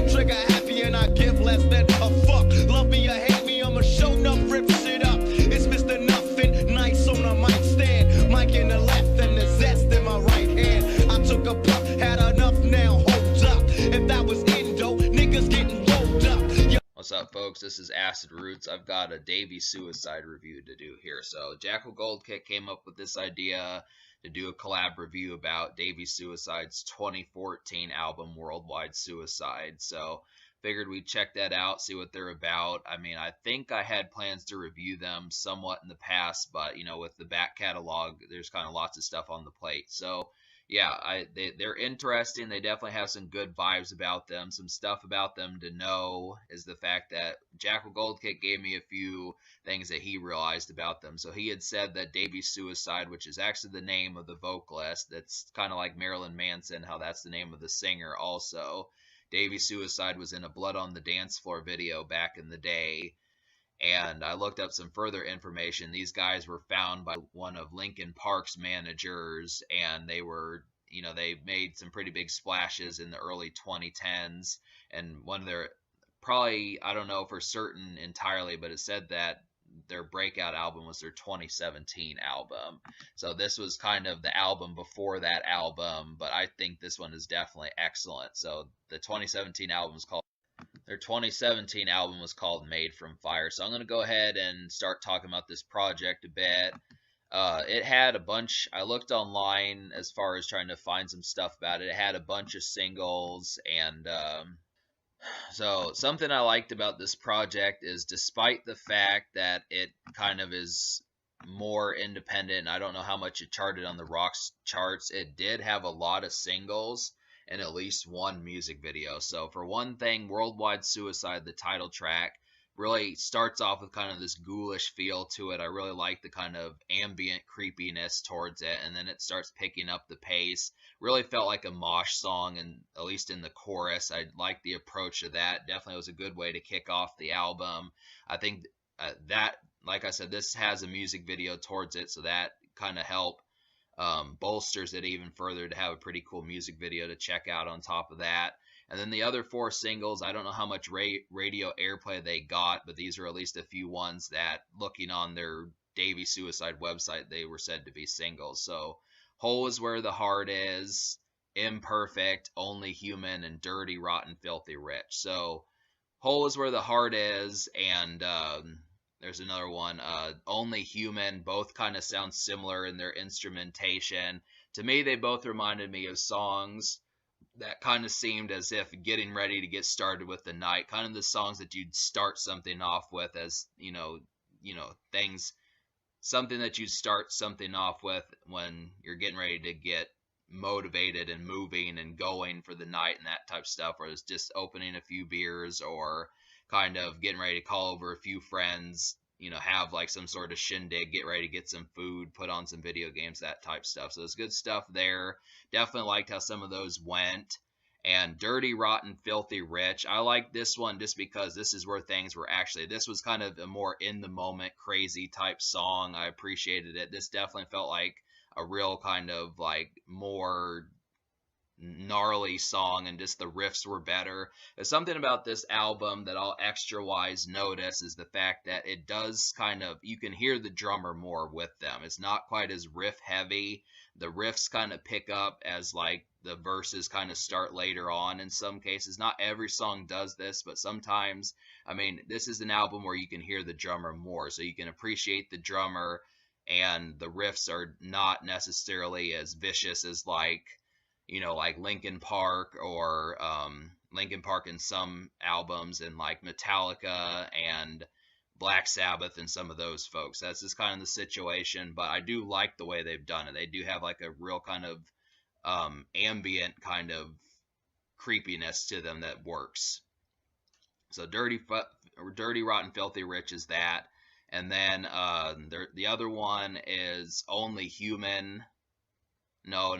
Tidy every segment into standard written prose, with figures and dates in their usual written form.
I'm trigger happy and I give less than a fuck. Love me or hate me, I'ma show enough, rip shit up. It's Mr. Nothing, nice on a mic stand. Mic in the left and the zest in my right hand. I took a puff, had enough now, hold up. If that was Indo, niggas getting rolled up. Yo. What's up, folks? This is Acid Rootz. I've got a Davey suicide review to do here. So JackalGoldKick came up with this idea to do a collab review about Davey Suicide's 2014 album, Worldwide Suicide. So figured we'd check that out, see what they're about. I mean, I think I had plans to review them somewhat in the past, but, you know, with the back catalog, there's kind of lots of stuff on the plate. So yeah, they're interesting. They definitely have some good vibes about them. Some stuff about them to know is the fact that JackalGoldKick gave me a few things that he realized about them. So he had said that Davey Suicide, which is actually the name of the vocalist, that's kind of like Marilyn Manson, how that's the name of the singer also. Davey Suicide was in a Blood on the Dance Floor video back in the day. And I looked up some further information. These guys were found by one of Linkin Park's managers, and they were, you know, they made some pretty big splashes in the early 2010s. And one of their, probably, I don't know for certain entirely, but it said that their breakout album was their 2017 album. So this was kind of the album before that album, but I think this one is definitely excellent. So the 2017 album is called, their 2017 album was called Made from Fire. So I'm going to go ahead and start talking about this project a bit. It had a bunch, I looked online as far as trying to find some stuff about it. It had a bunch of singles, and so something I liked about this project is despite the fact that it kind of is more independent, I don't know how much it charted on the rock charts, it did have a lot of singles and at least one music video. So for one thing, Worldwide Suicide, the title track, really starts off with kind of this ghoulish feel to it. I really like the kind of ambient creepiness towards it, and then it starts picking up the pace. Really felt like a mosh song, and at least in the chorus, I liked the approach of that. Definitely was a good way to kick off the album. I think that, like I said, this has a music video towards it, so that kind of helped. Bolsters it even further to have a pretty cool music video to check out on top of that. And then the other four singles, I don't know how much radio airplay they got, but these are at least a few ones that, looking on their Davey Suicide website, they were said to be singles. So Hole is Where the Heart Is, Imperfect, Only Human, and Dirty, Rotten, Filthy, Rich. So Hole is Where the Heart Is, and there's another one, Only Human. Both kind of sound similar in their instrumentation. To me, they both reminded me of songs that kind of seemed as if getting ready to get started with the night. Kind of the songs that you'd start something off with as, you know, things, something that you'd start something off with when you're getting ready to get motivated and moving and going for the night and that type of stuff, or it's just opening a few beers or kind of getting ready to call over a few friends, you know, have like some sort of shindig, get ready to get some food, put on some video games, that type of stuff. So there's good stuff there. Definitely liked how some of those went. And Dirty, Rotten, Filthy, Rich, I like this one just because this is where things were actually, this was kind of a more in the moment, crazy type song. I appreciated it. This definitely felt like a real kind of like more gnarly song, and just the riffs were better. There's something about this album that I'll extra wise notice is the fact that it does kind of, you can hear the drummer more with them. It's not quite as riff heavy. The riffs kind of pick up as like the verses kind of start later on in some cases. Not every song does this, but sometimes, I mean, this is an album where you can hear the drummer more, so you can appreciate the drummer, and the riffs are not necessarily as vicious as like, you know, like Linkin Park or Linkin Park in some albums, and like Metallica and Black Sabbath and some of those folks. That's just kind of the situation, but I do like the way they've done it. They do have like a real kind of ambient kind of creepiness to them that works. So Dirty, Rotten, Filthy, Rich is that. And then the other one is Only Human. No,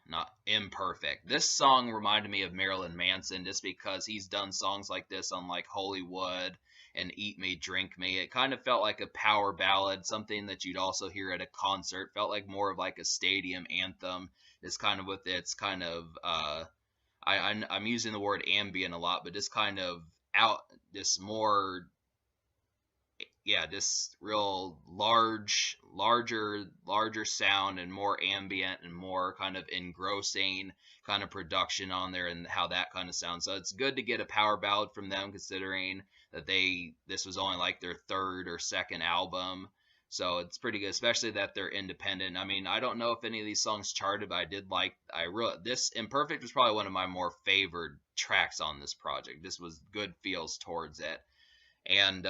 not Imperfect. This song reminded me of Marilyn Manson just because he's done songs like this on like Hollywood and Eat Me, Drink Me. It kind of felt like a power ballad, something that you'd also hear at a concert. Felt like more of like a stadium anthem. It's kind of with its kind of I'm using the word ambient a lot, but just kind of this more, yeah, this real larger sound and more ambient and more kind of engrossing kind of production on there and how that kind of sounds. So it's good to get a power ballad from them, considering that this was only like their third or second album. So it's pretty good, especially that they're independent. I mean, I don't know if any of these songs charted, but this Imperfect was probably one of my more favored tracks on this project. This was good feels towards it. And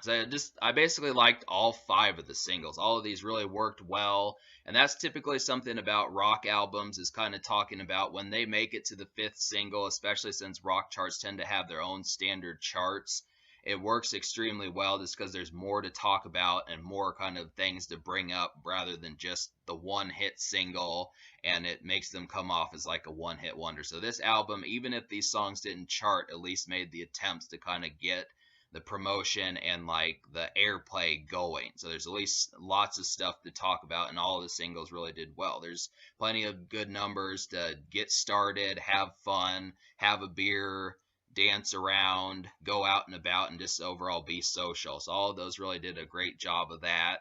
so I basically liked all 5 of the singles. All of these really worked well, and that's typically something about rock albums, is kind of talking about when they make it to the 5th single, especially since rock charts tend to have their own standard charts. It works extremely well just because there's more to talk about and more kind of things to bring up rather than just the one hit single, and it makes them come off as like a one hit wonder. So this album, even if these songs didn't chart, at least made the attempts to kind of get the promotion and like the airplay going. So there's at least lots of stuff to talk about, and all of the singles really did well. There's plenty of good numbers to get started, have fun, have a beer, dance around, go out and about, and just overall be social. So all of those really did a great job of that.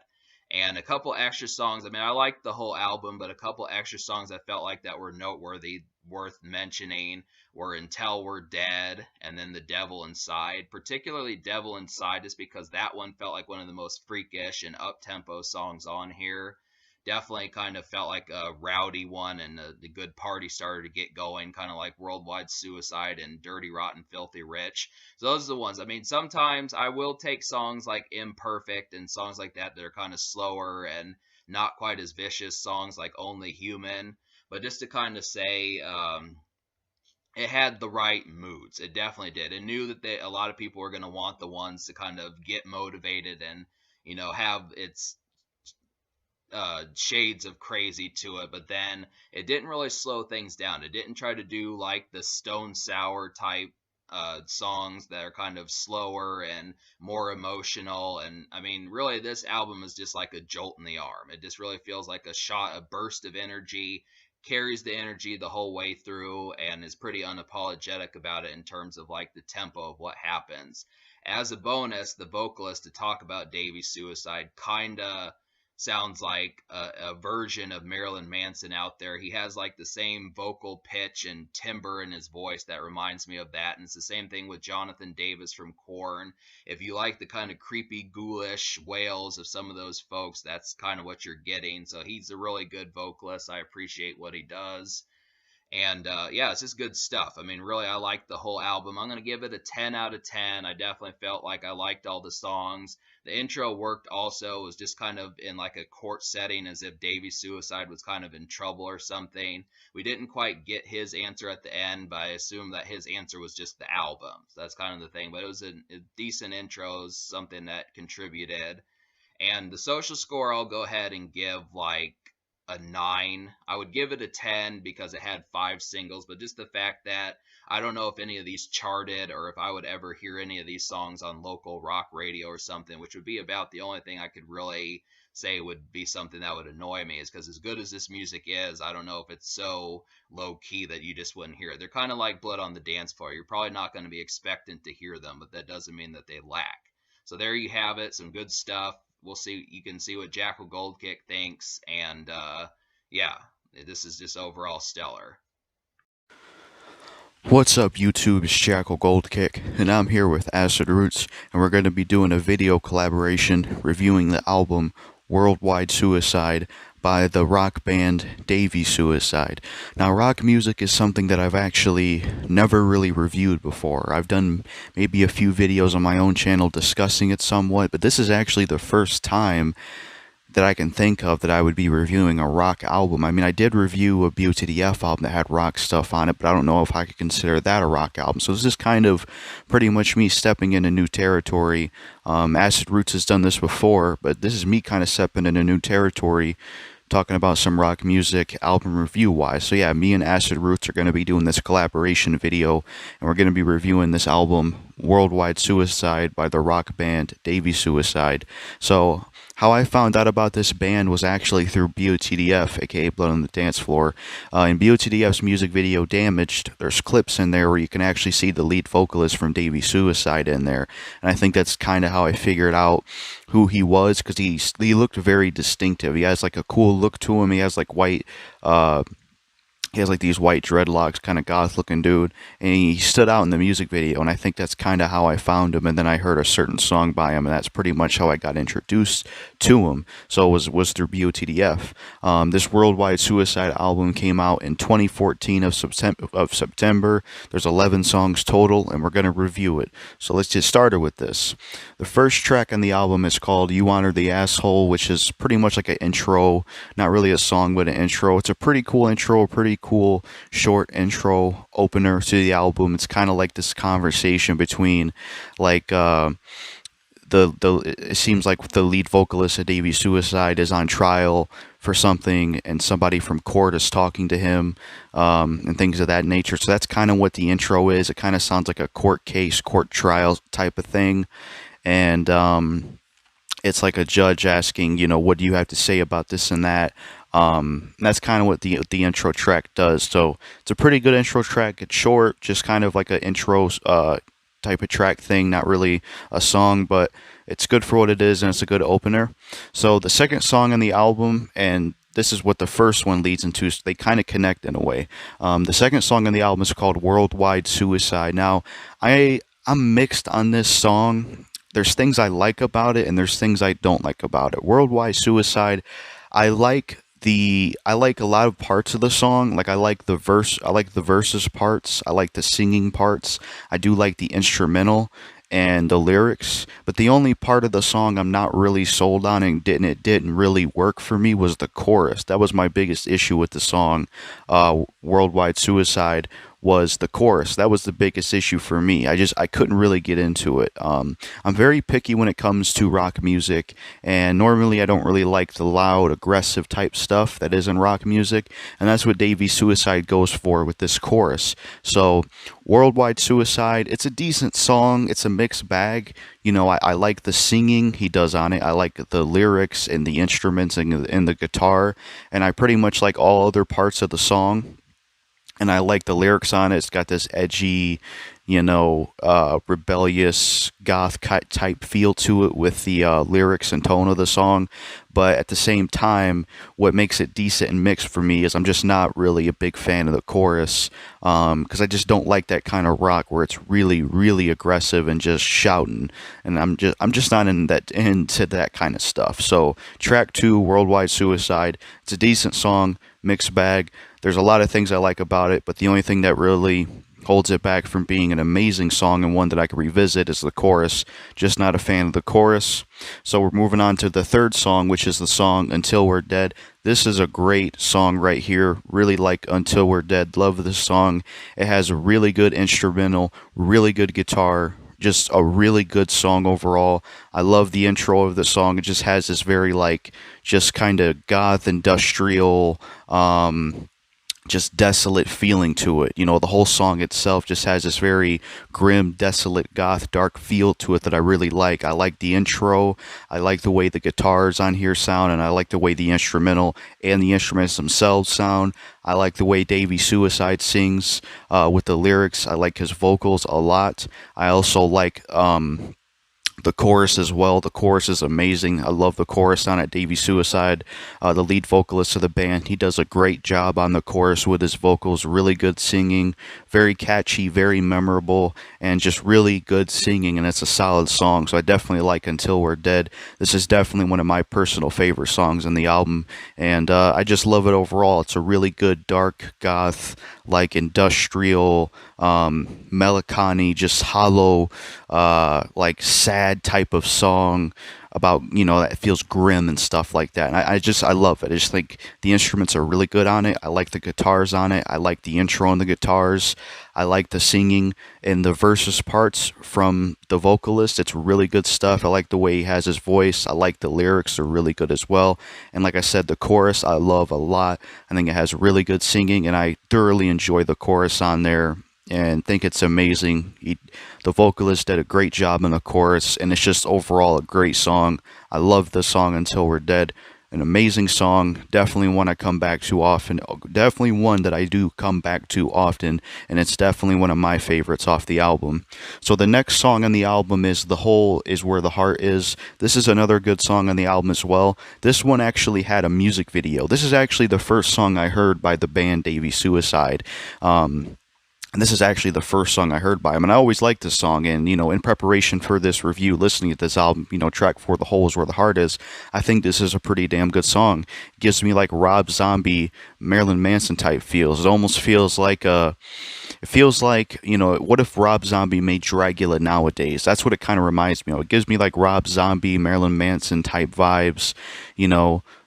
And a couple extra songs. I mean, I liked the whole album, but a couple extra songs I felt like that were noteworthy, worth mentioning, were Until We're Dead and then The Devil Inside. Particularly Devil Inside, just because that one felt like one of the most freakish and up-tempo songs on here. Definitely kind of felt like a rowdy one, and the good party started to get going, kind of like Worldwide Suicide and Dirty Rotten Filthy Rich. So those are the ones. I mean, sometimes I will take songs like Imperfect and songs like that are kind of slower and not quite as vicious, songs like Only Human, but just to kind of say, it had the right moods. It definitely did. It knew that a lot of people were going to want the ones to kind of get motivated and, have its shades of crazy to it, but then it didn't really slow things down. It didn't try to do like the Stone Sour type songs that are kind of slower and more emotional. And I mean, really, this album is just like a jolt in the arm. It just really feels like a burst of energy, carries the energy the whole way through, and is pretty unapologetic about it in terms of like the tempo of what happens. As a bonus, the vocalist to talk about Davey's suicide kinda sounds like a version of Marilyn Manson out there. He has like the same vocal pitch and timbre in his voice that reminds me of that. And it's the same thing with Jonathan Davis from Korn. If you like the kind of creepy, ghoulish wails of some of those folks, that's kind of what you're getting. So he's a really good vocalist. I appreciate what he does. And yeah, it's just good stuff. I mean, really, I liked the whole album. I'm going to give it a 10 out of 10. I definitely felt like I liked all the songs. The intro worked also. It was just kind of in like a court setting, as if Davey's suicide was kind of in trouble or something. We didn't quite get his answer at the end, but I assume that his answer was just the album. So that's kind of the thing. But it was a decent intro, something that contributed. And the social score, I'll go ahead and give like a 9. I would give it a 10 because it had 5 singles, but just the fact that I don't know if any of these charted or if I would ever hear any of these songs on local rock radio or something, which would be about the only thing I could really say would be something that would annoy me, is because as good as this music is, I don't know if it's so low key that you just wouldn't hear it. They're kind of like Blood on the Dance Floor. You're probably not going to be expectant to hear them, but that doesn't mean that they lack. So there you have it, some good stuff. We'll see. You can see what JackalGoldKick thinks, and yeah, this is just overall stellar. What's up YouTube, it's JackalGoldKick, and I'm here with Acid Rootz, and we're going to be doing a video collaboration reviewing the album Worldwide Suicide by the rock band Davey Suicide. Now, rock music is something that I've actually never really reviewed before. I've done maybe a few videos on my own channel discussing it somewhat, but this is actually the first time that I can think of that I would be reviewing a rock album. I mean, I did review a Bu to the F album that had rock stuff on it, but I don't know if I could consider that a rock album. So this is kind of pretty much me stepping into new territory. Acid Rootz has done this before, but this is me kind of stepping into new territory, talking about some rock music album review wise. So yeah, me and Acid Rootz are going to be doing this collaboration video, and we're going to be reviewing this album Worldwide Suicide by the rock band Davey Suicide. So how I found out about this band was actually through BOTDF, aka Blood on the Dance Floor. In BOTDF's music video Damaged, there's clips in there where you can actually see the lead vocalist from Davey Suicide in there. And I think that's kind of how I figured out who he was, because he looked very distinctive. He has like a cool look to him. He has like white he has like these white dreadlocks, kind of goth looking dude, and he stood out in the music video, and I think that's kind of how I found him. And then I heard a certain song by him, and that's pretty much how I got introduced to him. So it was through BOTDF. This Worldwide Suicide album came out in 2014 of September. There's 11 songs total, and we're going to review it. So let's get started with this. The first track on the album is called You Honor the Asshole, which is pretty much like an intro, not really a song, but an intro. It's a pretty cool intro, pretty cool short intro opener to the album. It's kind of like this conversation between like it seems like the lead vocalist of Davey Suicide is on trial for something, and somebody from court is talking to him, and things of that nature. So that's kind of what the intro is. It kind of sounds like a court case, court trial type of thing. And it's like a judge asking, you know, what do you have to say about this and that? That's kind of what the intro track does. So it's a pretty good intro track. It's short, just kind of like an intro type of track thing, not really a song, but it's good for what it is, and it's a good opener. So the second song on the album, and this is what the first one leads into, so they kind of connect in a way. The second song on the album is called Worldwide Suicide. Now, I'm mixed on this song. There's things I like about it, and there's things I don't like about it. Worldwide Suicide, I like a lot of parts of the song. Like I like the verses parts. I like the singing parts. I do like the instrumental and the lyrics. But the only part of the song I'm not really sold on, and it didn't really work for me, was the chorus. That was my biggest issue with the song, Worldwide Suicide, was the chorus. That was the biggest issue for me. I couldn't really get into it. I'm very picky when it comes to rock music, and normally I don't really like the loud, aggressive type stuff that is in rock music, and that's what Davey Suicide goes for with this chorus. So Worldwide Suicide, it's a decent song. It's a mixed bag. You know, I like the singing he does on it. I like the lyrics and the instruments and the guitar, and I pretty much like all other parts of the song. And I like the lyrics on it. It's got this edgy, you know, rebellious goth type feel to it with the lyrics and tone of the song. But at the same time, what makes it decent and mixed for me is I'm just not really a big fan of the chorus, because I just don't like that kind of rock where it's really, really aggressive and just shouting. And I'm just not into that kind of stuff. So track 2, Worldwide Suicide, it's a decent song, mixed bag. There's a lot of things I like about it, but the only thing that really holds it back from being an amazing song and one that I can revisit is the chorus. Just not a fan of the chorus. So we're moving on to the third song, which is the song Until We're Dead. This is a great song right here. Really like Until We're Dead. Love this song. It has a really good instrumental, really good guitar, just a really good song overall. I love the intro of the song. It just has this very like just kind of goth industrial, just desolate feeling to it. You know, the whole song itself just has this very grim, desolate, goth, dark feel to it that I really like. I like the intro. I like the way the guitars on here sound, and I like the way the instrumental and the instruments themselves sound. I like the way Davey Suicide sings with the lyrics. I like his vocals a lot. I also like the chorus as well. The chorus is amazing. I love the chorus on it. Davey Suicide, the lead vocalist of the band, he does a great job on the chorus with his vocals. Really good singing, very catchy, very memorable, and just really good singing, and it's a solid song. So I definitely like Until We're Dead. This is definitely one of my personal favorite songs on the album, and I just love it overall. It's a really good dark goth, like industrial, melancholy, just hollow, like sad type of song about, you know, that feels grim and stuff like that. And I love it. I just think the instruments are really good on it. I like the guitars on it. I like the intro on the guitars. I like the singing and the verses parts from the vocalist. It's really good stuff. I like the way he has his voice. I like the lyrics. They're really good as well. And like I said, the chorus I love a lot. I think it has really good singing, and I thoroughly enjoy the chorus on there. and think it's amazing. The vocalist did a great job in the chorus, and it's just overall a great song. I love the song Until We're Dead. An amazing song, definitely one I come back to often, definitely one that I do come back to often, and it's definitely one of my favorites off the album. So the next song on the album is The Hole Is Where the Heart Is. This is another good song on the album as well. This one actually had a music video. This is actually the first song I heard by the band Davey Suicide. And this is actually the first song I heard by him. And I always liked this song. And, in preparation for this review, listening to this album, track 4, The Hole Is Where the Heart Is, I think this is a pretty damn good song. It gives me like Rob Zombie, Marilyn Manson type feels. It almost feels like what if Rob Zombie made Dragula nowadays? That's what it kind of reminds me of. It gives me like Rob Zombie, Marilyn Manson type vibes,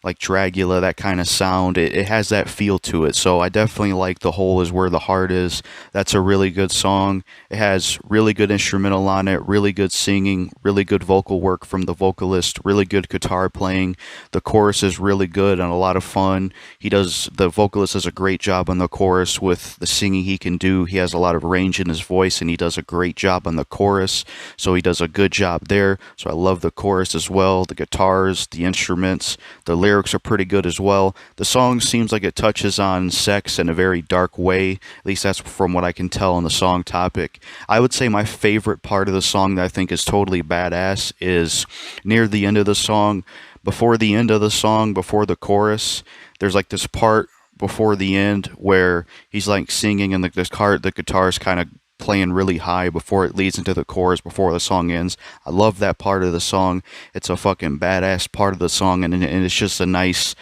like Dragula, that kind of sound. It has that feel to it. So I definitely like The Hole Is Where the Heart Is. That's a really good song. It has really good instrumental on it, really good singing, really good vocal work from the vocalist, really good guitar playing. The chorus is really good and a lot of fun. The vocalist does a great job on the chorus with the singing he can do. He has a lot of range in his voice, and he does a great job on the chorus. So he does a good job there. So I love the chorus as well. The guitars, the instruments, the lyrics are pretty good as well. The song seems like it touches on sex in a very dark way. At least that's from what I can tell on the song topic. I would say my favorite part of the song that I think is totally badass is near the end of the song. Before the end of the song, before the chorus, there's like this part before the end where he's like singing and the guitar is kind of playing really high before it leads into the chorus, before the song ends. I love that part of the song. It's a fucking badass part of the song, and it's just a nice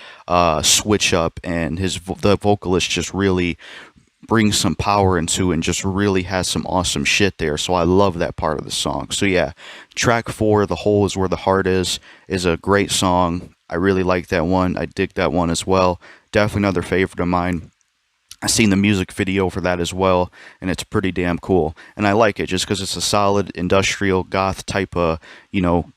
switch up, and the vocalist just really brings some power into it and just really has some awesome shit there. So I love that part of the song. So yeah, track 4, The Hole Is Where the Heart Is a great song. I really like that one. I dig that one as well. Definitely another favorite of mine. I've seen the music video for that as well, and it's pretty damn cool. And I like it just because it's a solid industrial goth type of,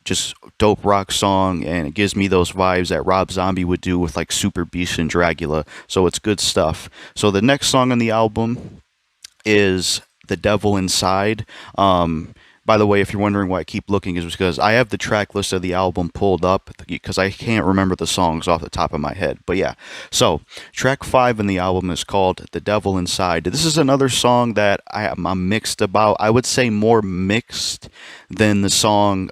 just dope rock song, and it gives me those vibes that Rob Zombie would do with like Super Beast and Dragula. So it's good stuff. So the next song on the album is The Devil Inside. By the way, if you're wondering why I keep looking, is because I have the track list of the album pulled up because I can't remember the songs off the top of my head. But yeah, so track 5 in the album is called The Devil Inside. This is another song that I'm mixed about. I would say more mixed than the song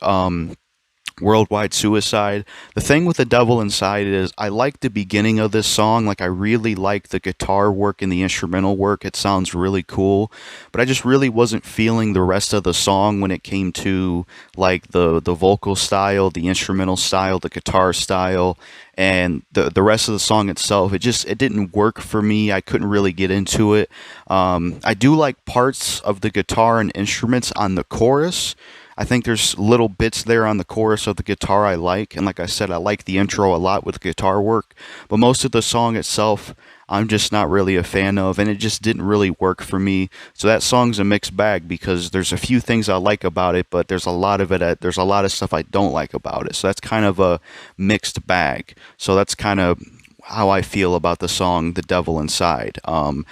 Worldwide Suicide. The thing with The Devil Inside is I like the beginning of this song. Like, I really like the guitar work and the instrumental work. It sounds really cool, but I just really wasn't feeling the rest of the song when it came to like the vocal style, the instrumental style, the guitar style, and the rest of the song itself. It didn't work for me. I couldn't really get into it. I do like parts of the guitar and instruments on the chorus. I think there's little bits there on the chorus of the guitar I like, and like I said, I like the intro a lot with guitar work, but most of the song itself, I'm just not really a fan of, and it just didn't really work for me. So that song's a mixed bag because there's a few things I like about it, but there's a lot of stuff I don't like about it. So that's kind of a mixed bag. So that's kind of how I feel about the song The Devil Inside. I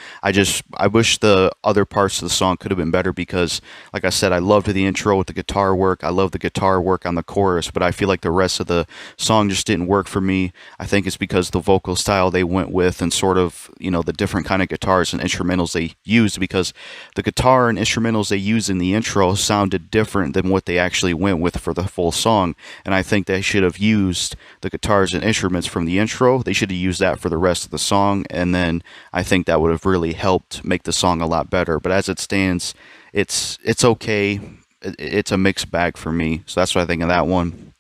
wish the other parts of the song could have been better because, like I said, I loved the intro with the guitar work. I love the guitar work on the chorus, but I feel like the rest of the song just didn't work for me. I think it's because the vocal style they went with and sort of, the different kind of guitars and instrumentals they used, because the guitar and instrumentals they used in the intro sounded different than what they actually went with for the full song. And I think they should have used the guitars and instruments from the intro. They should have used that for the rest of the song, and then I think that would have really helped make the song a lot better. But as it stands, it's okay. It's a mixed bag for me. So that's what I think of that one.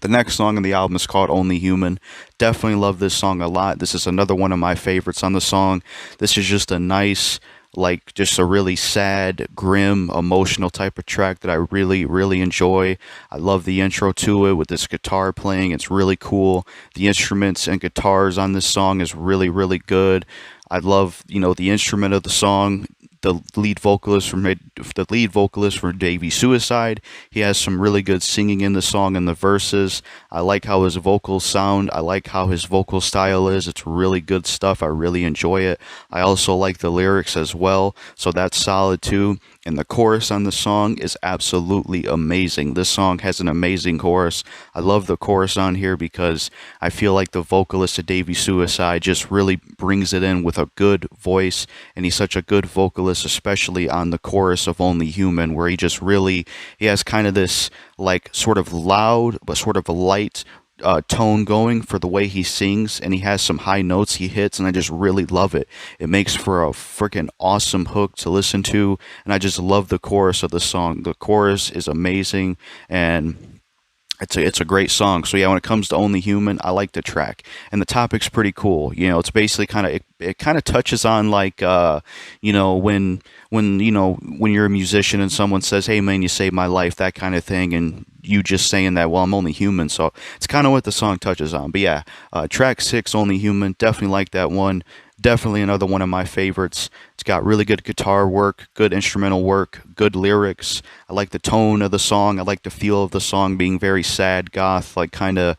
The next song on the album is called Only Human. Definitely love this song a lot. This is another one of my favorites on the song. This is just a nice, just a really sad, grim, emotional type of track that I really, really enjoy. I love the intro to it with this guitar playing. It's really cool. The instruments and guitars on this song is really, really good. I love, the instrument of the song the lead vocalist for Davey Suicide. He has some really good singing in the song and the verses. I like how his vocals sound. I like how his vocal style is. It's really good stuff. I really enjoy it. I also like the lyrics as well, so that's solid too. And the chorus on the song is absolutely amazing. This song has an amazing chorus. I love the chorus on here because I feel like the vocalist of Davey Suicide just really brings it in with a good voice, and he's such a good vocalist, especially on the chorus of Only Human, where he has kind of this like sort of loud but sort of a light tone going for the way he sings, and he has some high notes he hits, and I just really love it. It makes for a freaking awesome hook to listen to, and I just love the chorus of the song. The chorus is amazing, and it's a great song. So yeah, when it comes to Only Human, I like the track, and the topic's pretty cool. It's basically it kind of touches on like when you're a musician and someone says, "Hey man, you saved my life," that kind of thing, and you just saying that, well, I'm only human. So it's kind of what the song touches on. But yeah, track 6, Only Human, definitely like that one. Definitely another one of my favorites. It's got really good guitar work, good instrumental work, good lyrics. I like the tone of the song. I like the feel of the song being very sad, goth, like kind of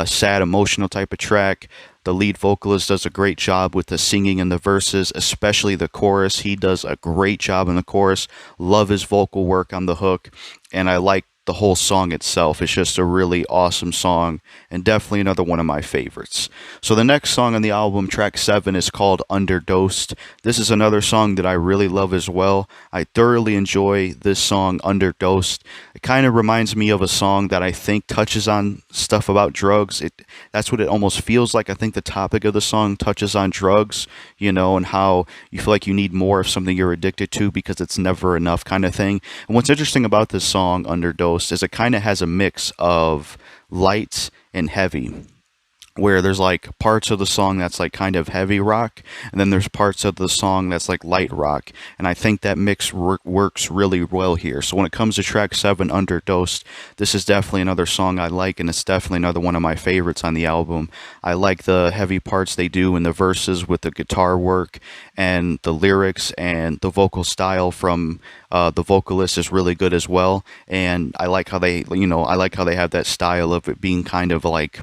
sad, emotional type of track. The lead vocalist does a great job with the singing and the verses, especially the chorus. He does a great job in the chorus. Love his vocal work on the hook, and I like the whole song itself. It's just a really awesome song, and definitely another one of my favorites. So the next song on the album, track 7, is called Underdosed. This is another song that I really love as well. I thoroughly enjoy this song, Underdosed. It kind of reminds me of a song that I think touches on stuff about drugs. That's what it almost feels like. I think the topic of the song touches on drugs, and how you feel like you need more of something you're addicted to because it's never enough kind of thing. And what's interesting about this song, Underdosed, is it kind of has a mix of light and heavy, where there's like parts of the song that's like kind of heavy rock, and then there's parts of the song that's like light rock, and I think that mix works really well here. So when it comes to track 7, Underdosed, this is definitely another song I like, and it's definitely another one of my favorites on the album. I like the heavy parts they do in the verses with the guitar work, and the lyrics and the vocal style from the vocalist is really good as well, and I like how they have that style of it being kind of like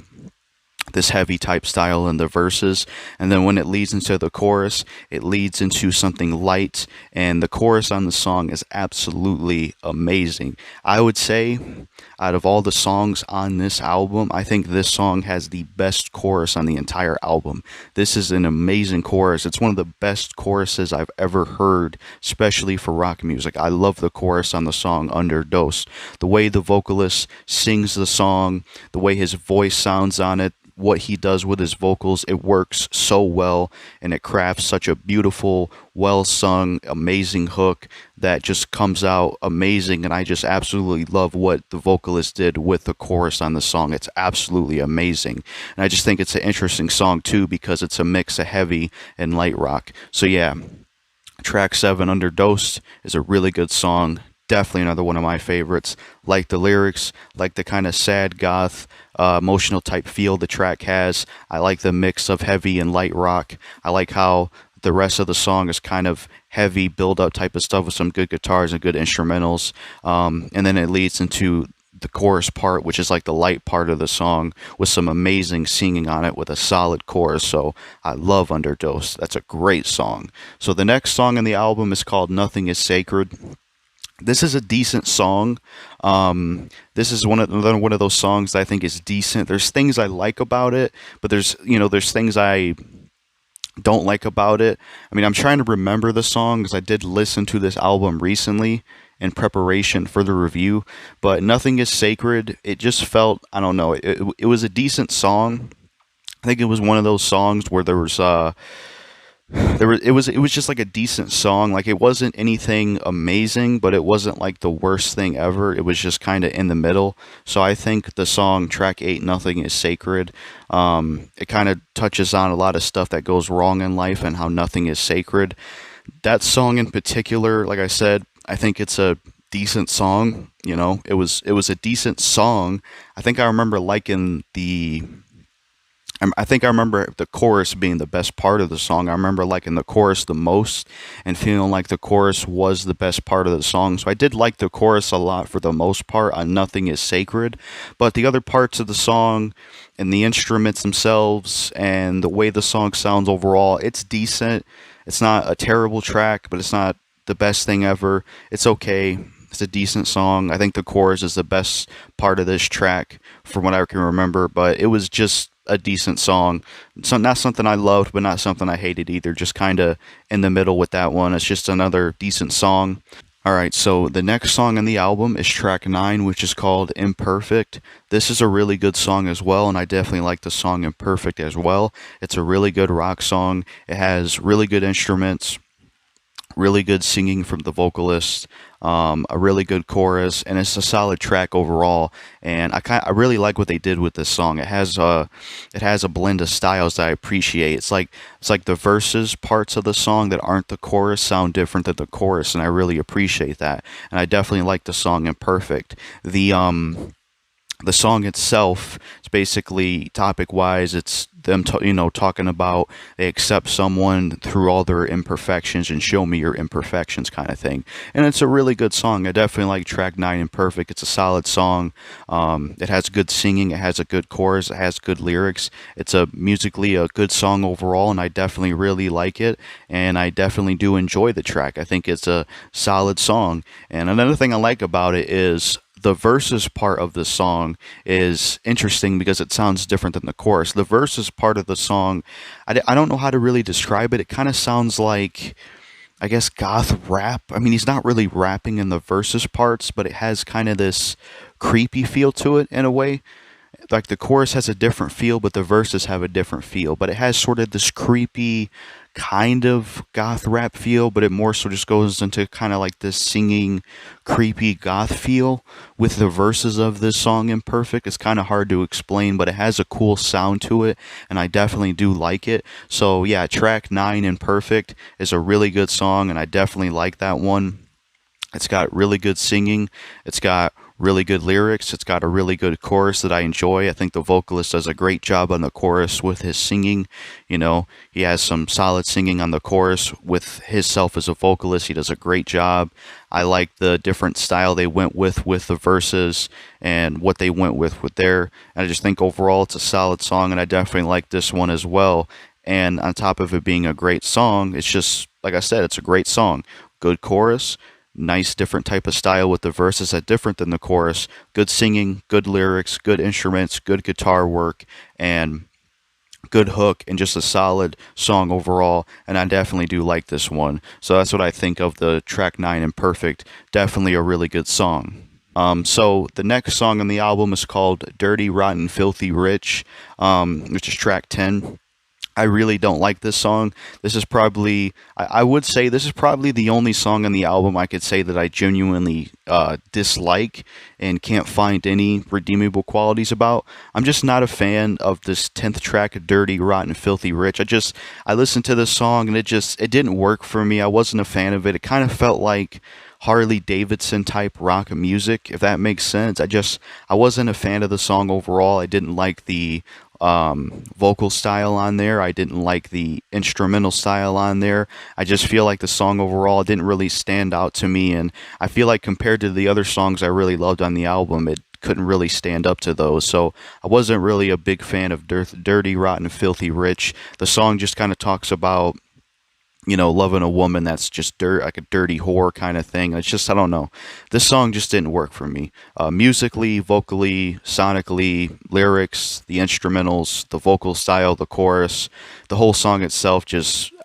this heavy type style in the verses, and then when it leads into the chorus, it leads into something light, and the chorus on the song is absolutely amazing. I would say out of all the songs on this album, I think this song has the best chorus on the entire album. This is an amazing chorus. It's one of the best choruses I've ever heard, especially for rock music. I love the chorus on the song Underdosed. The way the vocalist sings the song, the way his voice sounds on it, what he does with his vocals, it works so well, and it crafts such a beautiful, well-sung, amazing hook that just comes out amazing, and I just absolutely love what the vocalist did with the chorus on the song. It's absolutely amazing, and I just think it's an interesting song too because it's a mix of heavy and light rock. So yeah, track 7, Underdosed, is a really good song. Definitely another one of my favorites. Like the lyrics, like the kind of sad goth, emotional type feel the track has. I like the mix of heavy and light rock. I like how the rest of the song is kind of heavy build-up type of stuff with some good guitars and good instrumentals. And then it leads into the chorus part, which is like the light part of the song with some amazing singing on it with a solid chorus. So I love Underdosed. That's a great song. So the next song on the album is called Nothing Is Sacred. This is a decent song. This is another one of those songs that I think is decent. There's things I like about it, but there's things I don't like about it. I mean, I'm trying to remember the song because I did listen to this album recently in preparation for the review, but Nothing Is Sacred, it just felt, I don't know, it was a decent song. I think it was one of those songs where it was just like a decent song. Like, it wasn't anything amazing, but it wasn't like the worst thing ever. It was just kind of in the middle. So I think the song track 8, Nothing Is Sacred, it kind of touches on a lot of stuff that goes wrong in life and how nothing is sacred. That song in particular, like I said, I think it's a decent song. It was a decent song. I think I remember liking the I think I remember the chorus being the best part of the song. I remember liking the chorus the most and feeling like the chorus was the best part of the song. So I did like the chorus a lot for the most part on Nothing Is Sacred. But the other parts of the song and the instruments themselves and the way the song sounds overall, it's decent. It's not a terrible track, but it's not the best thing ever. It's okay. It's a decent song. I think the chorus is the best part of this track from what I can remember, but it was just a decent song. So not something I loved, but not something I hated either. Just kind of in the middle with that one. It's just another decent song. Alright, so the next song on the album is track 9, which is called Imperfect. This is a really good song as well, and I definitely like the song Imperfect as well. It's a really good rock song. It has really good instruments, really good singing from the vocalist, a really good chorus, and it's a solid track overall. And I really like what they did with this song. It has a blend of styles that I appreciate. It's like the verses parts of the song that aren't the chorus sound different than the chorus, and I really appreciate that. And I definitely like the song Imperfect. The song itself is basically topic-wise, it's them, talking about they accept someone through all their imperfections and show me your imperfections kind of thing. And it's a really good song. I definitely like track 9 Imperfect. It's a solid song. It has good singing. It has a good chorus. It has good lyrics. It's musically a good song overall, and I definitely really like it. And I definitely do enjoy the track. I think it's a solid song. And another thing I like about it is the verses part of the song is interesting because it sounds different than the chorus. The verses part of the song, I don't know how to really describe it. It kind of sounds like, I guess, goth rap. I mean, he's not really rapping in the verses parts, but it has kind of this creepy feel to it in a way. Like the chorus has a different feel, but the verses have a different feel. But it has sort of this creepy kind of goth rap feel, but it more so just goes into kind of like this singing, creepy goth feel with the verses of this song Imperfect. It's kind of hard to explain, but it has a cool sound to it, and I definitely do like it. So yeah, track 9 Imperfect is a really good song, and I definitely like that one. It's got really good singing. It's got really good lyrics. It's got a really good chorus that I enjoy. I think the vocalist does a great job on the chorus with his singing. He has some solid singing on the chorus with himself as a vocalist. He does a great job. I like the different style they went with the verses and what they went with there. And I just think overall it's a solid song, and I definitely like this one as well. And on top of it being a great song, it's just, like I said, it's a great song. Good chorus. Nice different type of style with the verses that different than the chorus. Good singing, good lyrics, good instruments, good guitar work, and good hook, and just a solid song overall. And I definitely do like this one. So that's what I think of the track 9 Imperfect. Definitely a really good song. So the next song on the album is called Dirty, Rotten, Filthy, Rich, which is track 10. I really don't like this song. This is probably, I would say this is probably the only song on the album I could say that I genuinely dislike and can't find any redeemable qualities about. I'm just not a fan of this 10th track, Dirty, Rotten, Filthy, Rich. I listened to this song and it didn't work for me. I wasn't a fan of it. It kind of felt like Harley Davidson type rock music, if that makes sense. I wasn't a fan of the song overall. I didn't like the vocal style on there. I didn't like the instrumental style on there. I just feel like the song overall didn't really stand out to me, and I feel like compared to the other songs I really loved on the album, it couldn't really stand up to those. So I wasn't really a big fan of Dirty, Rotten, Filthy, Rich. The song just kind of talks about loving a woman that's just like a dirty whore kind of thing. It's just, I don't know. This song just didn't work for me. Musically, vocally, sonically, lyrics, the instrumentals, the vocal style, the chorus, the whole song itself,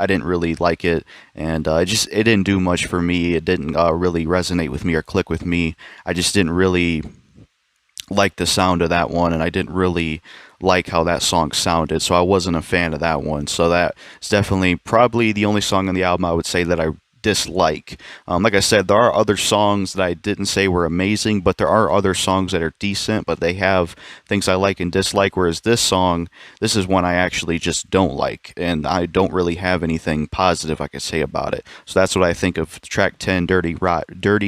I didn't really like it. And it didn't do much for me. It didn't really resonate with me or click with me. I just didn't really like the sound of that one, and I didn't really like how that song sounded, so I wasn't a fan of that one. So that is definitely probably the only song on the album I would say that I dislike. Like I said, there are other songs that I didn't say were amazing, but there are other songs that are decent, but they have things I like and dislike. Whereas this song, this is one I actually just don't like, and I don't really have anything positive I could say about it. So that's what I think of track 10, Dirty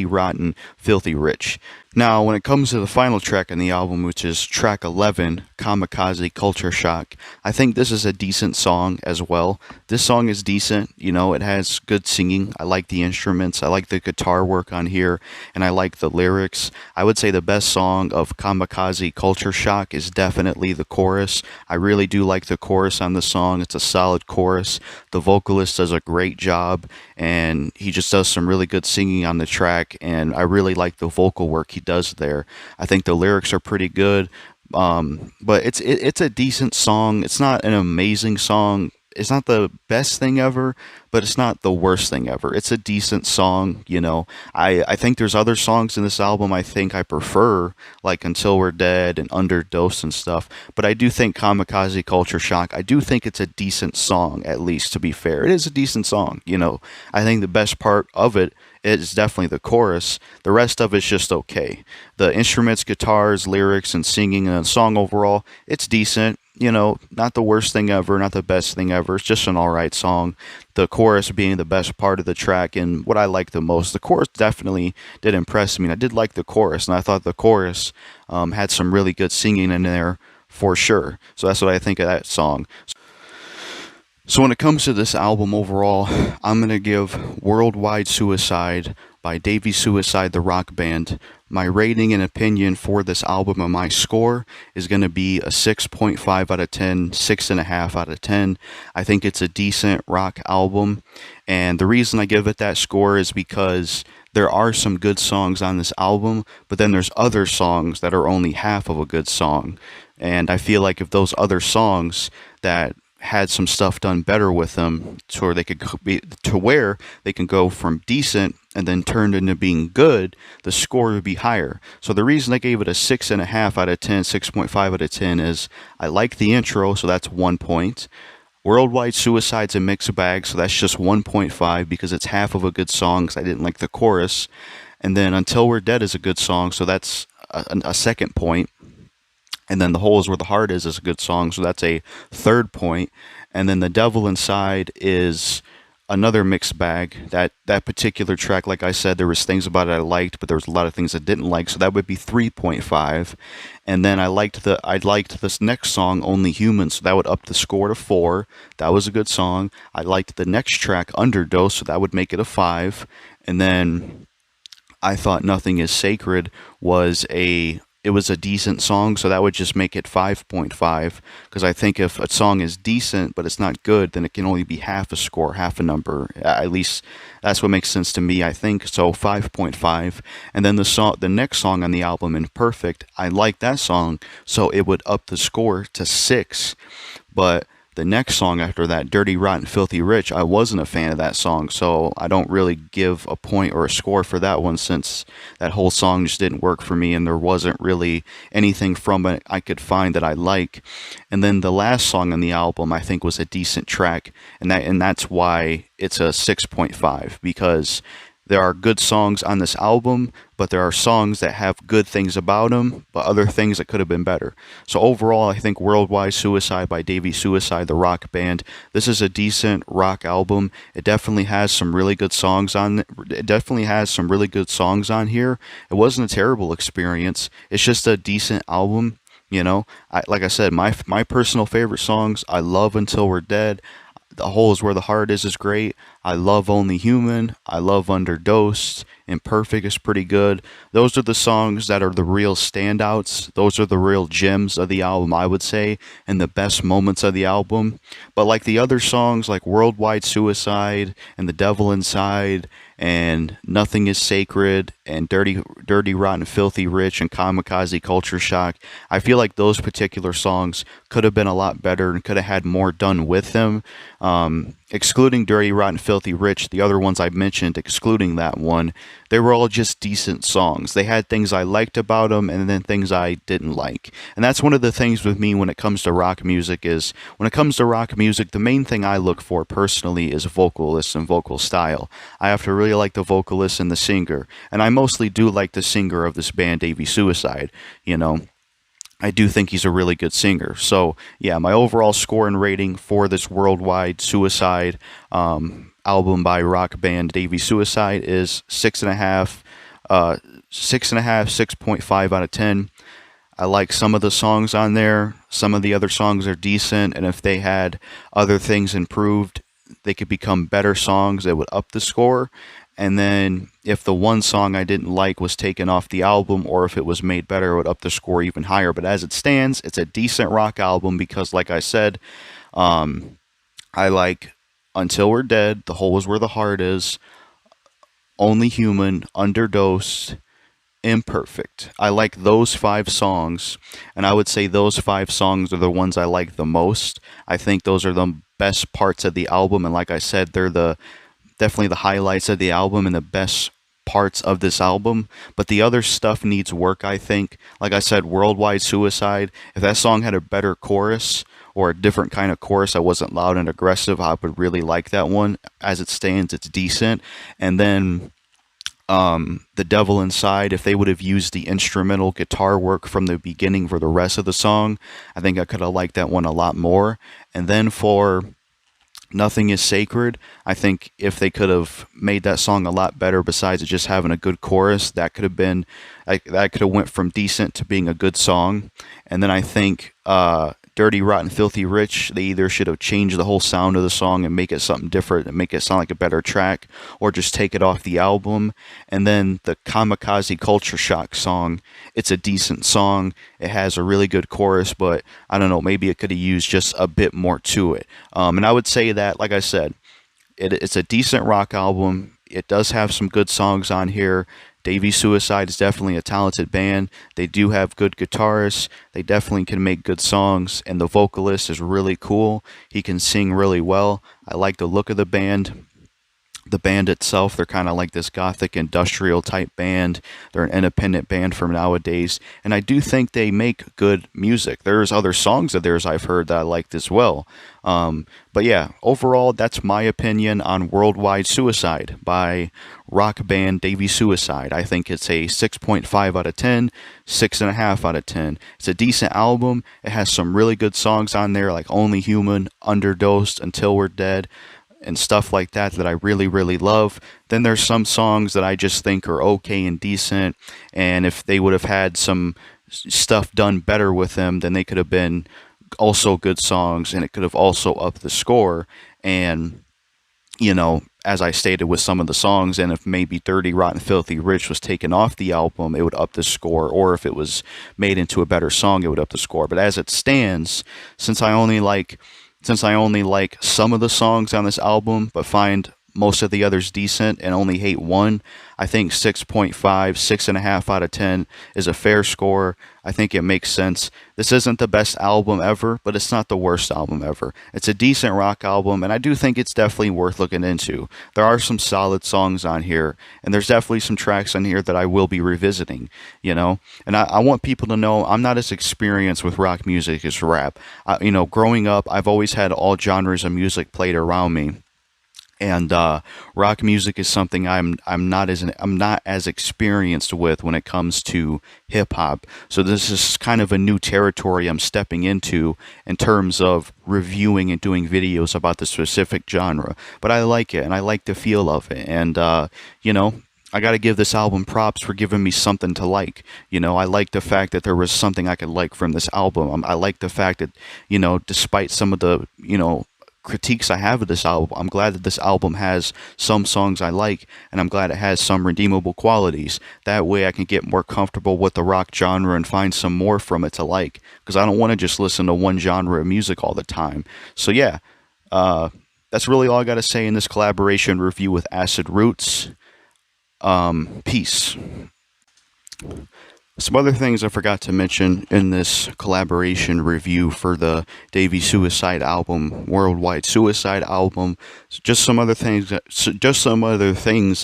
Rotten, Filthy Rich. Now, when it comes to the final track on the album, which is track 11, Kamikaze Culture Shock, I think this is a decent song as well. This song is decent, you know, it has good singing. I like the instruments, I like the guitar work on here, and I like the lyrics. I would say the best song of Kamikaze Culture Shock is definitely the chorus. I really do like the chorus on the song. It's a solid chorus. The vocalist does a great job, and he just does some really good singing on the track, and I really like the vocal work he does there. I think the lyrics are pretty good, but it's a decent song. It's not an amazing song. It's not the best thing ever, but it's not the worst thing ever. It's a decent song, you know. I think there's other songs in this album I think I prefer, like Until We're Dead and Underdose and stuff, but I do think Kamikaze Culture Shock, I do think it's a decent song, at least, to be fair. It is a decent song, you know. I think the best part of it is definitely the chorus. The rest of it's just okay. The instruments, guitars, lyrics, and singing and the song overall, it's decent. You know, not the worst thing ever, not the best thing ever. It's just an alright song. The chorus being the best part of the track and what I like the most. The chorus definitely did impress me. I did like the chorus, and I thought the chorus had some really good singing in there for sure. So that's what I think of that song. So when it comes to this album overall, I'm going to give Worldwide Suicide by Davey Suicide, the rock band. My rating and opinion for this album and my score is going to be a 6.5 out of 10, 6.5 out of 10. I think it's a decent rock album, and the reason I give it that score is because there are some good songs on this album, but then there's other songs that are only half of a good song. And I feel like if those other songs that had some stuff done better with them to where they can go from decent and then turned into being good, the score would be higher. So the reason I gave it a 6.5 out of 10, 6.5 out of 10 is I like the intro, so that's 1 point. Worldwide Suicide's a mixed bag, so that's just 1.5 because it's half of a good song because I didn't like the chorus. And then Until We're Dead is a good song, so that's a second point. And then The Hole Is Where the Heart is a good song, so that's a third point. And then The Devil Inside is another mixed bag. That particular track, like I said, there was things about it I liked, but there was a lot of things I didn't like, so that would be 3.5. And then I liked this next song, Only Human, so that would up the score to 4. That was a good song. I liked the next track, Underdose, so that would make it a 5. And then I thought Nothing Is Sacred was a decent song, so that would just make it 5.5, because I think if a song is decent but it's not good, then it can only be half a score, half a number. At least that's what makes sense to me, I think. So 5.5. And then the next song on the album, Imperfect, I like that song, so it would up the score to 6. But the next song after that, Dirty Rotten Filthy Rich, I wasn't a fan of that song, so I don't really give a point or a score for that one, since that whole song just didn't work for me and there wasn't really anything from it I could find that I like. And then the last song on the album I think was a decent track, and that's why it's a 6.5, because there are good songs on this album, but there are songs that have good things about them, but other things that could have been better. So overall, I think Worldwide Suicide by Davey Suicide, the rock band, this is a decent rock album. It definitely has some really good songs on it. It definitely has some really good songs on here. It wasn't a terrible experience. It's just a decent album. You know, like I said, my personal favorite songs, I love Until We're Dead. The Hole Is Where the Heart is great. I love Only Human. I love Underdosed. Imperfect is pretty good. Those are the songs that are the real standouts. Those are the real gems of the album, I would say, and the best moments of the album. But like the other songs, like Worldwide Suicide and The Devil Inside and Nothing Is Sacred and Dirty Rotten Filthy Rich and Kamikaze Culture Shock. I feel like those particular songs could have been a lot better and could have had more done with them. Excluding Dirty Rotten Filthy Rich, the other ones I mentioned, excluding that one, they were all just decent songs. They had things I liked about them and then things I didn't like. And that's one of the things with me when it comes to rock music is, when it comes to rock music, the main thing I look for personally is vocalists and vocal style. I have to really like the vocalist and the singer. And I mostly do like the singer of this band, Davey Suicide, you know. I do think he's a really good singer. So, yeah, my overall score and rating for this Worldwide Suicide album by rock band Davey Suicide is 6.5, 6.5, 6.5 out of 10. I like some of the songs on there. Some of the other songs are decent, and if they had other things improved, they could become better songs that would up the score. And then if the one song I didn't like was taken off the album, or if it was made better, it would up the score even higher. But as it stands, it's a decent rock album because, like I said, I like Until We're Dead, The Hole Is Where the Heart Is, Only Human, Underdosed, Imperfect. I like those 5 songs, and I would say those 5 songs are the ones I like the most. I think those are the best parts of the album, and like I said, they're definitely the highlights of the album and the best parts of this album. But the other stuff needs work, I think. Like I said, Worldwide Suicide, if that song had a better chorus or a different kind of chorus that wasn't loud and aggressive, I would really like that one. As it stands, it's decent. And then The Devil Inside, if they would have used the instrumental guitar work from the beginning for the rest of the song, I think I could have liked that one a lot more. And then for Nothing Is Sacred, I think if they could have made that song a lot better, besides it just having a good chorus, that could have been, that could have went from decent to being a good song. And then I think Dirty Rotten Filthy Rich, they either should have changed the whole sound of the song and make it something different and make it sound like a better track, or just take it off the album. And then the Kamikaze Culture Shock song, it's a decent song. It has a really good chorus, but I don't know, maybe it could have used just a bit more to it. And I would say that, like I said, it's a decent rock album. It does have some good songs on here. Davey Suicide is definitely a talented band. They do have good guitarists. They definitely can make good songs. And the vocalist is really cool. He can sing really well. I like the look of the band. The band itself, they're kind of like this gothic industrial type band. They're an independent band from nowadays. And I do think they make good music. There's other songs of theirs I've heard that I liked as well. But yeah, overall, that's my opinion on Worldwide Suicide by rock band Davey Suicide. I think it's a 6.5 out of 10, 6.5 out of 10. It's a decent album. It has some really good songs on there like Only Human, Underdosed, Until We're Dead, and stuff like that that I really, really love. Then there's some songs that I just think are okay and decent, and if they would have had some stuff done better with them, then they could have been also good songs, and it could have also upped the score. And, you know, as I stated with some of the songs, and if maybe Dirty Rotten Filthy Rich was taken off the album, it would up the score, or if it was made into a better song, it would up the score. But as it stands, since I only like some of the songs on this album, but find most of the others decent and only hate one, I think 6.5, 6.5 out of 10 is a fair score. I think it makes sense. This isn't the best album ever, but it's not the worst album ever. It's a decent rock album, and I do think it's definitely worth looking into. There are some solid songs on here, and there's definitely some tracks on here that I will be revisiting, you know? And I want people to know I'm not as experienced with rock music as rap. You know, growing up, I've always had all genres of music played around me. And rock music is something I'm not as experienced with when it comes to hip hop. So this is kind of a new territory I'm stepping into in terms of reviewing and doing videos about the specific genre. But I like it, and I like the feel of it. And you know, I got to give this album props for giving me something to like. You know, I like the fact that there was something I could like from this album. I like the fact that, you know, despite some of the, you know, critiques I have of this album, I'm glad that this album has some songs I like, and I'm glad it has some redeemable qualities. That way I can get more comfortable with the rock genre and find some more from it to like, because I don't want to just listen to one genre of music all the time. So yeah, that's really all I got to say in this collaboration review with Acid Rootz. Peace. Some other things I forgot to mention in this collaboration review for the Davey Suicide album, Worldwide Suicide album. Just some other things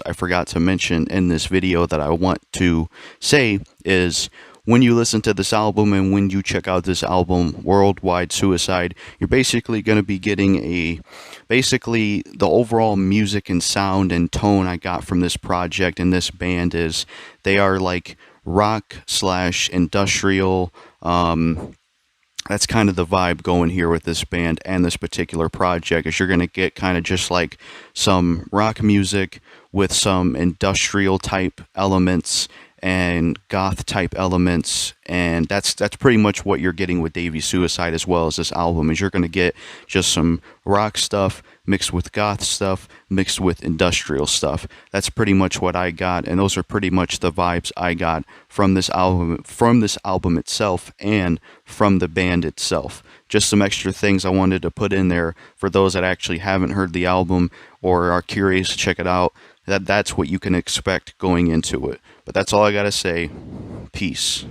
I forgot to mention in this video that I want to say is, when you listen to this album and when you check out this album, Worldwide Suicide, you're basically going to be getting basically the overall music and sound and tone I got from this project and this band is, they are like rock / industrial. That's kind of the vibe going here with this band and this particular project, is you're going to get kind of just like some rock music with some industrial type elements and goth type elements, and that's pretty much what you're getting with Davey Suicide as well as this album, is you're going to get just some rock stuff mixed with goth stuff mixed with industrial stuff. That's pretty much what I got, and those are pretty much the vibes I got from this album itself and from the band itself. Just some extra things I wanted to put in there for those that actually haven't heard the album or are curious to check it out. That's what you can expect going into it. But that's all I gotta say. Peace.